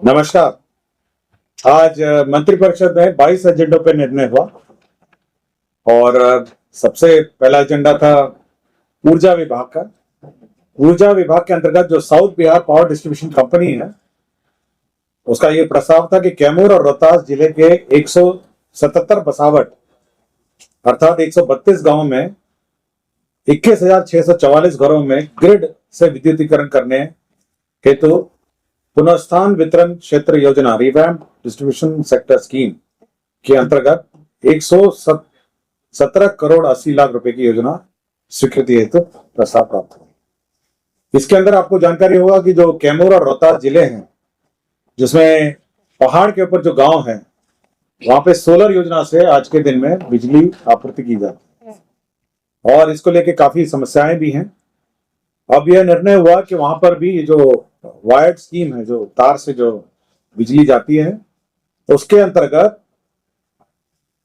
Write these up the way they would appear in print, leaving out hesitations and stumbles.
नमस्कार। आज मंत्रिपरिषद में 22 एजेंडों पर निर्णय हुआ और सबसे पहला एजेंडा था ऊर्जा विभाग का। ऊर्जा विभाग के अंतर्गत जो south Bihar power distribution company है उसका ये प्रस्ताव था कि कैमूर और रोहतास जिले के 177 बसावट अर्थात 132 गांवों में 21,644 घरों में ग्रिड से विद्युतीकरण करने हेतु पुनर्स्थान वितरण क्षेत्र योजना रिवैम्प डिस्ट्रीब्यूशन सेक्टर स्कीम के अंतर्गत 117 करोड़ 80 लाख रुपए की योजना स्वीकृति हेतु प्रस्ताव प्राप्त हुआ। इसके अंदर आपको जानकारी होगा कि जो कैमूर और रोहतास जिले हैं जिसमें पहाड़ के ऊपर जो गांव है वहां पे सोलर योजना से आज के दिन में बिजली आपूर्ति की जाती है और इसको लेके काफी समस्याएं भी हैं। अब यह निर्णय हुआ कि वहां पर भी जो वायर्ड स्कीम है, जो तार से जो बिजली जाती है, उसके अंतर्गत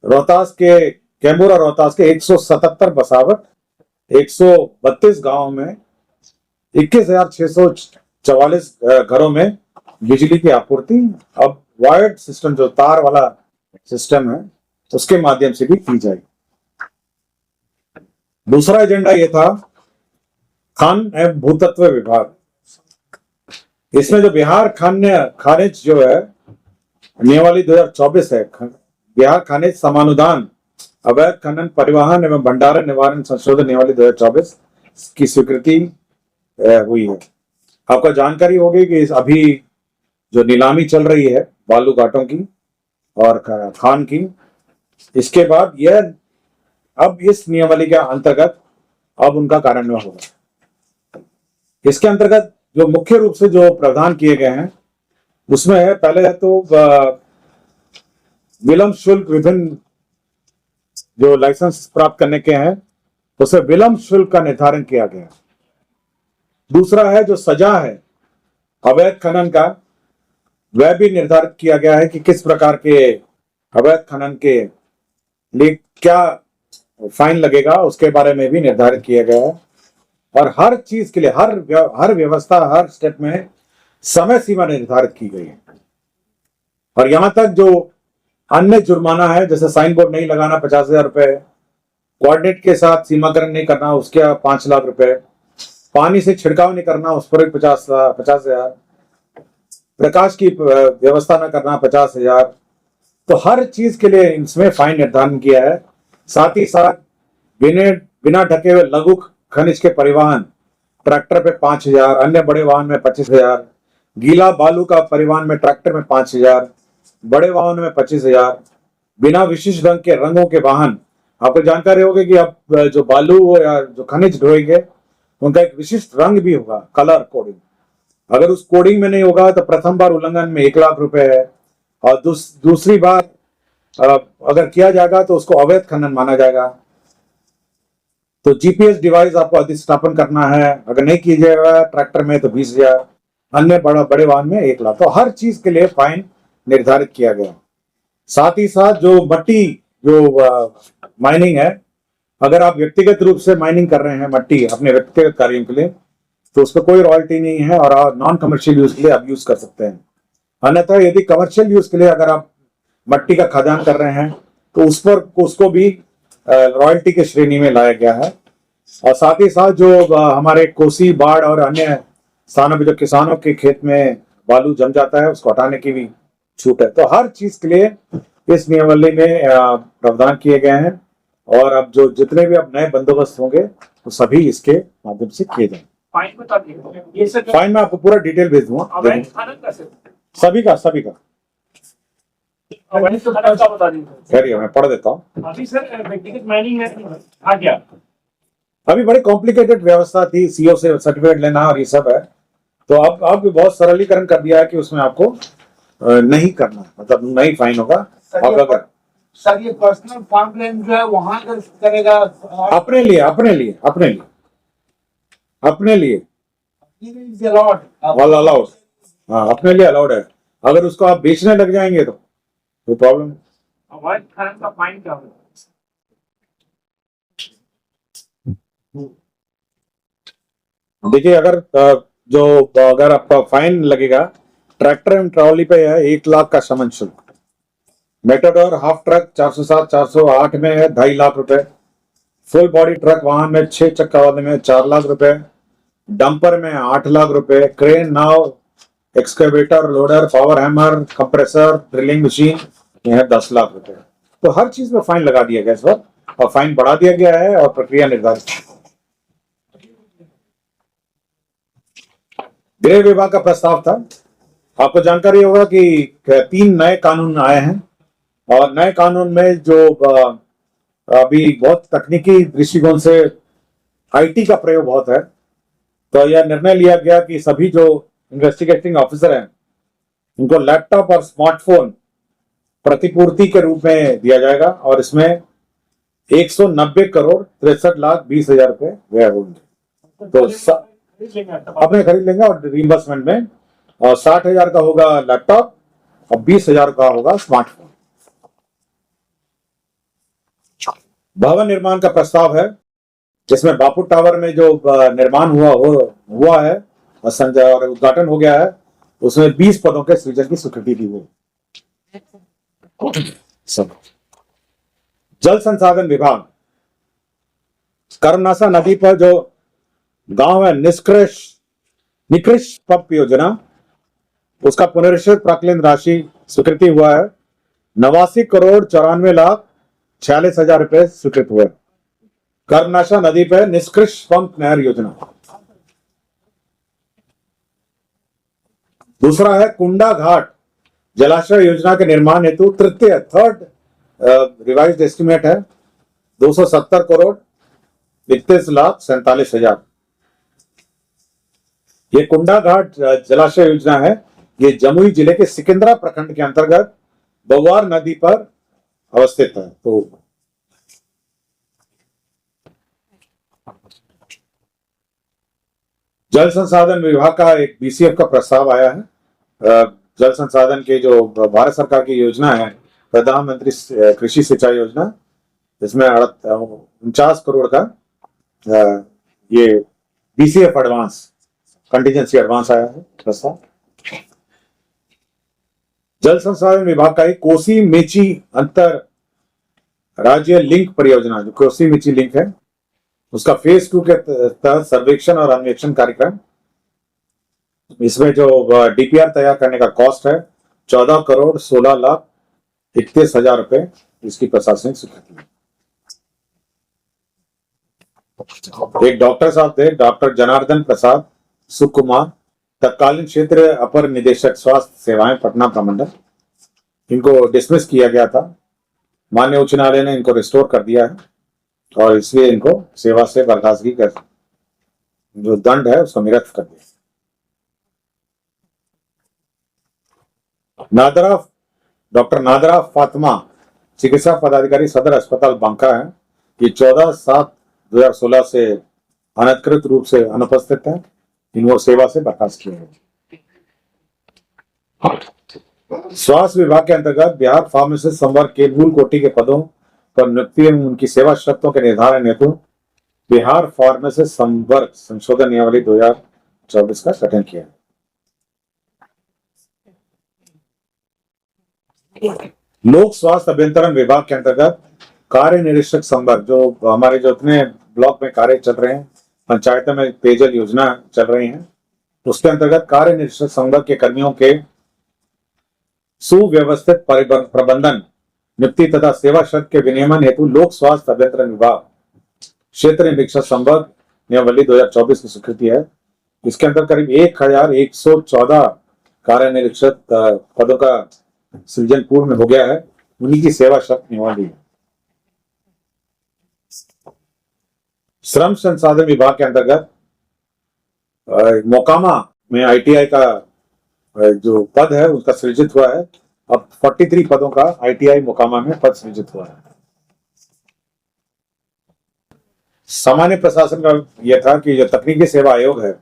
रोहतास के कैमूर और रोहतास के 177 बसावट 132 गांव में 21,644 घरों में बिजली की आपूर्ति अब वायर्ड सिस्टम, जो तार वाला सिस्टम है, उसके माध्यम से भी की जाएगी। दूसरा एजेंडा यह था खान एवं भूतत्व विभाग। इसमें जो बिहार खानिज जो है नियमावली 2024 है, बिहार खानिज समानुदान अवैध खनन परिवहन एवं भंडारण निवारण संशोधन नियमावली 2024 की स्वीकृति हुई है। आपको जानकारी होगी कि अभी जो नीलामी चल रही है बालू घाटों की और खान की, इसके बाद यह अब इस नियमावली के अंतर्गत अब उनका कार्यान्वयन होगा। इसके अंतर्गत जो मुख्य रूप से जो प्रावधान किए गए हैं उसमें है, पहले है तो विलंब शुल्क, विभिन्न जो लाइसेंस प्राप्त करने के हैं उसमें विलंब शुल्क का निर्धारण किया गया। दूसरा है जो सजा है अवैध खनन का, वह भी निर्धारित किया गया है कि किस प्रकार के अवैध खनन के लिए क्या फाइन लगेगा, उसके बारे में भी निर्धारित किया गया है। और हर चीज के लिए हर व्यवस्था, हर स्टेप में समय सीमा निर्धारित की गई है। और यहां तक जो अन्य जुर्माना है, जैसे साइन बोर्ड नहीं लगाना 50,000 रुपए, कोऑर्डिनेट के साथ सीमाकरण नहीं करना उसके 5 लाख रुपए, पानी से छिड़काव नहीं करना उस पर 50,000, प्रकाश की व्यवस्था न करना 50,000। तो हर चीज के लिए इसमें फाइन निर्धारण किया है। साथ ही साथ बिना ढके हुए लघु खनिज के परिवहन ट्रैक्टर पे 5,000, अन्य बड़े वाहन में 25,000, गीला बालू का परिवहन में ट्रैक्टर में 5,000, बड़े वाहन में 25,000, बिना विशिष्ट रंग के रंगों के वाहन। आपको जानकारी होगी कि अब जो बालू या जो खनिज ढोएंगे उनका एक विशिष्ट रंग भी होगा, कलर कोडिंग। अगर उस कोडिंग में नहीं होगा तो प्रथम बार उल्लंघन में 1 लाख रुपए है और दूसरी बार अगर किया जाएगा तो उसको अवैध खनन माना जाएगा। तो जीपीएस डिवाइस आपको अधिस्थापन करना है, अगर नहीं कीजिएगा ट्रैक्टर में तो 20,000, अन्य बड़े वाहन में 1 लाख। तो हर चीज के लिए फाइन निर्धारित किया गया। साथ ही साथ जो मट्टी जो माइनिंग है, अगर आप व्यक्तिगत रूप से माइनिंग कर रहे हैं मट्टी अपने व्यक्तिगत कार्यों के लिए तो उस पर कोई रॉयल्टी नहीं है और नॉन कमर्शियल यूज के लिए आप यूज कर सकते हैं। अन्यथा यदि कमर्शियल यूज के लिए अगर आप मट्टी का खदान कर रहे हैं तो उसको भी रॉयल्टी के श्रेणी में लाया गया है। और साथ ही साथ जो हमारे कोसी, बाढ़ और अन्य स्थानों में जो किसानों के खेत में बालू जम जाता है उसको हटाने की भी छूट है। तो हर चीज के लिए इस नियमावली में प्रावधान किए गए हैं और अब जो जितने भी अब नए बंदोबस्त होंगे तो सभी इसके माध्यम से किए जाएंगे। फाइन में आपको पूरा डिटेल भेज दूंगा, सभी का खैरिए मैं पढ़ देता हूँ। अभी सर व्यक्तिगत माइनिंग में आ गया, अभी बड़ी कॉम्प्लिकेटेड व्यवस्था थी, सीओ से सर्टिफिकेट लेना और ये सब है, तो अब बहुत सरलीकरण कर दिया है कि उसमें आपको नहीं करना, मतलब नहीं फाइन होगा। सर ये पर्सनल फार्म लैंड जो है वहां करेगा अपने लिए अलाउड, हाँ अपने लिए अलाउड है। अगर उसको आप बेचने लग जाएंगे तो कोई प्रॉब्लम। अवैध खनन का फाइन क्या होगा? देखिए अगर आपका फाइन लगेगा ट्रैक्टर एवं ट्रॉली पे है 1 लाख का शमन शुल्क। मेटाडोर हाफ ट्रक 407 408 में है 2.5 लाख रुपए। फुल बॉडी ट्रक वाहन में 6 चक्का वाले में 4 लाख रुपए। डंपर में 8 लाख रुपए। क्रेन, नाव, excavator, loader, power hammer, compressor, drilling machine ये है 10 लाख रुपए। तो हर चीज में फाइन लगा दिया गया इस बार, और फाइन बढ़ा दिया गया है और प्रक्रिया निर्धारित। गृह विभाग का प्रस्ताव था। आपको जानकारी होगा कि 3 नए कानून आए हैं, और नए कानून में जो अभी बहुत तकनीकी दृष्टिकोण से आईटी का प्रयोग बहुत है, तो यह निर्णय लिया गया कि सभी जो इन्वेस्टिगेटिंग ऑफिसर हैं उनको लैपटॉप और स्मार्टफोन प्रतिपूर्ति के रूप में दिया जाएगा, और इसमें 190 करोड़ 63 लाख 20 हजार रुपए व्यय होंगे। तो अपने खरीद लेंगे और रिइंबर्समेंट में, और 60,000 का होगा लैपटॉप और 20,000 का होगा स्मार्टफोन। भवन निर्माण का प्रस्ताव है, जिसमें बापू टावर में जो निर्माण हुआ है और संजय और उद्घाटन हो गया है, उसमें 20 पदों के सृजन की स्वीकृति दी हुई। सब जल संसाधन विभाग कर्मनासा नदी पर जो गांव है निकृष्ट पंप योजना, उसका पुनरीक्षित प्राक्कलित राशि स्वीकृति हुआ है। 89 करोड़ 94 लाख 46 हजार रुपए स्वीकृत हुए। कर्मनाशा नदी पर निष्कृष्ट पंप नहर योजना। दूसरा है कुंडा घाट जलाशय योजना के निर्माण हेतु थर्ड रिवाइज्ड एस्टिमेट है 270 करोड़ 31 लाख 47 हजार। ये कुंडा घाट जलाशय योजना है, ये जमुई जिले के सिकंदरा प्रखंड के अंतर्गत बवार नदी पर अवस्थित है। तो जल संसाधन विभाग का एक बीसीएफ का प्रस्ताव आया है। जल संसाधन के जो भारत सरकार की योजना है, प्रधानमंत्री कृषि सिंचाई योजना, इसमें 49 करोड़ का ये बीसीएफ एडवांस कंटीजेंसी एडवांस आया है प्रस्ताव। जल संसाधन विभाग का एक कोसी मेची अंतर राज्य लिंक परियोजना, जो कोसी मेची लिंक है, उसका फेज 2 के तहत सर्वेक्षण और अन्वेषण कार्यक्रम, इसमें जो डीपीआर तैयार करने का कॉस्ट है 14 करोड़ 16 लाख 31 हजार रुपए, इसकी प्रशासनिक स्वीकृति। एक डॉक्टर साहब थे, डॉक्टर जनार्दन प्रसाद सुकुमार, तत्कालीन क्षेत्र अपर निदेशक स्वास्थ्य सेवाएं पटना प्रमंडल, इनको डिसमिस किया गया था। माननीय उच्च न्यायालय ने इनको रिस्टोर कर दिया है, और इसलिए इनको सेवा से बर्खास्तगी कर जो दंड है उसको निरस्त कर दिया। डॉक्टर नादरा फातिमा चिकित्सा पदाधिकारी सदर अस्पताल बांका है, ये 14/7/2016 से अनधिकृत रूप से अनुपस्थित है, इनको सेवा से बर्खास्त किया गया। स्वास्थ्य विभाग के अंतर्गत बिहार फार्मासिस्ट संवर्ग के मूल कोटि के पदों पर नियुक्ति एवं उनकी सेवा शर्तों के निर्धारण हेतु बिहार फार्मासिस्ट संवर्ग संशोधन नियमावली 2024 का गठन किया। लोक स्वास्थ्य अभियंत्रण विभाग के अंतर्गत कार्य निरीक्षक संवर्ग, जो हमारे जो इतने ब्लॉक में कार्य चल रहे हैं, पंचायतों में पेयजल योजना चल रही है, उसके अंतर्गत कार्य निरीक्षक संवर्ग के कर्मियों के सुव्यवस्थित प्रबंधन, नियुक्ति तथा सेवा शर्त के विनियमन हेतु लोक स्वास्थ्य अभियंत्रण विभाग क्षेत्र निरीक्षक संवर्ग नियमावली 2024 की स्वीकृति है। इसके अंदर करीब 1114 कार्य निरीक्षक पदों का सृजन पूर्ण में हो गया है, उन्हीं की सेवा शर्त नियमावली है। श्रम संसाधन विभाग के अंतर्गत मोकामा में आईटीआई का जो पद है उसका सृजित हुआ है। अब 43 पदों का आईटीआई मोकामा में पद सृजित हुआ है। सामान्य प्रशासन का यह था कि जो तकनीकी सेवा आयोग है,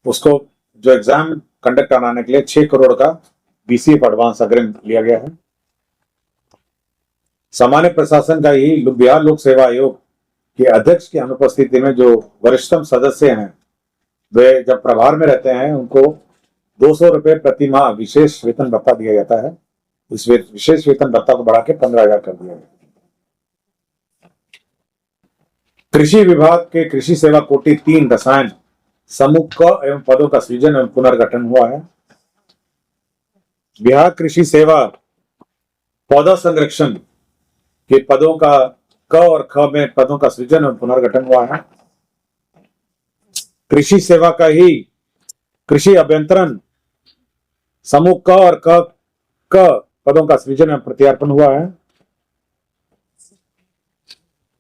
उसको जो एग्जाम कंडक्ट कराने के लिए 6 करोड़ का बीसीएफ एडवांस अग्रिम लिया गया है। सामान्य प्रशासन का ही बिहार लोक सेवा आयोग के अध्यक्ष की अनुपस्थिति में जो वरिष्ठतम सदस्य हैं, वे जब प्रभार में रहते हैं, उनको 200 रुपए प्रति माह विशेष वेतन भत्ता दिया जाता है। इस विशेष वेतन भत्ता को बढ़ा के 15,000 कर दिया गया। कृषि विभाग के कृषि सेवा कोटि 3 रसायन समूह क एवं पदों का सृजन एवं पुनर्गठन हुआ है। बिहार कृषि सेवा पौधा संरक्षण के पदों का क और ख में पदों का सृजन एवं पुनर्गठन हुआ है। कृषि सेवा का ही कृषि अभियंत्रण समूह क और क पदों का सृजन एवं प्रत्यार्पण हुआ है।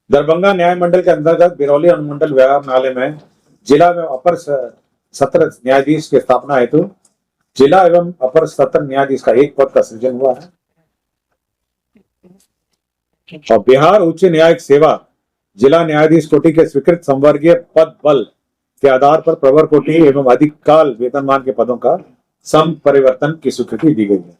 दरभंगा न्याय मंडल के अंतर्गत बिरौली अनुमंडल न्यायालय में जिला एवं अपर सत्र न्यायाधीश की स्थापना हेतु जिला एवं अपर सत्र न्यायाधीश का एक पद का सृजन हुआ है। और बिहार उच्च न्यायिक सेवा जिला न्यायाधीश कोटि के स्वीकृत संवर्गीय पद बल के आधार पर प्रवर कोटि एवं अधिक काल वेतनमान के पदों का सम परिवर्तन की स्वीकृति दी गई है।